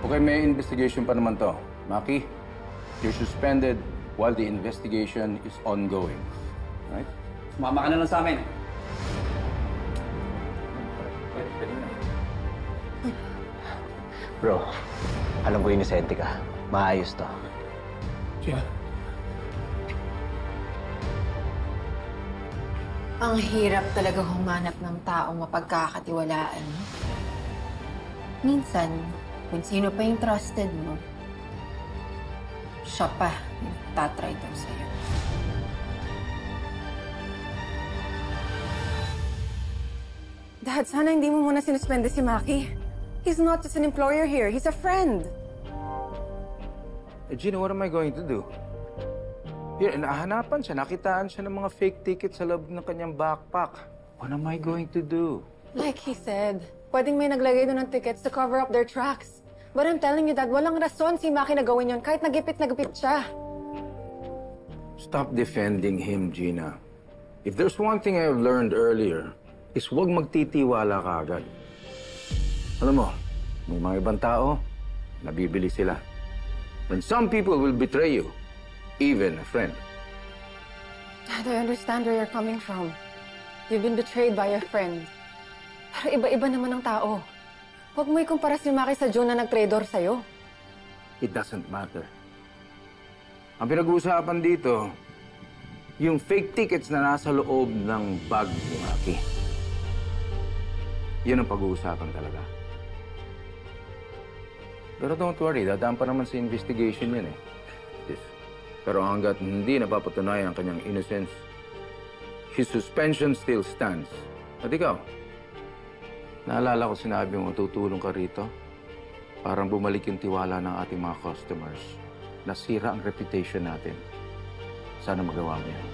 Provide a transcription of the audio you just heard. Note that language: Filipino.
Okay, may investigation pa naman to. Maki, you're suspended while the investigation is ongoing. Right? Sumama ka na lang sa amin. Bro, alam ko inosente ka. Maayos to. Yeah. Ang hirap talaga humanap ng taong mapagkakatiwalaan. Minsan, kung sino pa yung trusted mo, siya pa yung tatry daw sa'yo. Dad, sana hindi mo muna sinuspende si Maki. He's not just an employer here. He's a friend. Gina, what am I going to do? Here, nahanapan siya, nakitaan siya ng mga fake tickets sa loob ng kanyang backpack. What am I going to do? Like he said, pwedeng may naglagay doon ng tickets to cover up their tracks. But I'm telling you, Dad, walang rason si Maki na gawin yun kahit nagipit siya. Stop defending him, Gina. If there's one thing I've learned earlier, is huwag magtitiwala ka agad. Alam mo, may mga ibang tao, nabibili sila. And some people will betray you, even a friend. Dad, I understand where you're coming from. You've been betrayed by your friend. Pero iba-iba naman ang tao. Huwag mo ikumpara si Maki sa June na nag-trador sa'yo. It doesn't matter. Ang pinag-uusapan dito, yung fake tickets na nasa loob ng bag ni Maki. Yun ang pag-uusapan talaga. Pero don't worry, dadaan pa naman sa investigation yan eh. Yes. Pero hanggat hindi napapatunayan ang kanyang innocence, his suspension still stands. At ikaw, naalala ko sinabi mo tutulong ka rito? Parang bumalik yung tiwala ng ating mga customers. Nasira ang reputation natin. Sana magawa mo yan.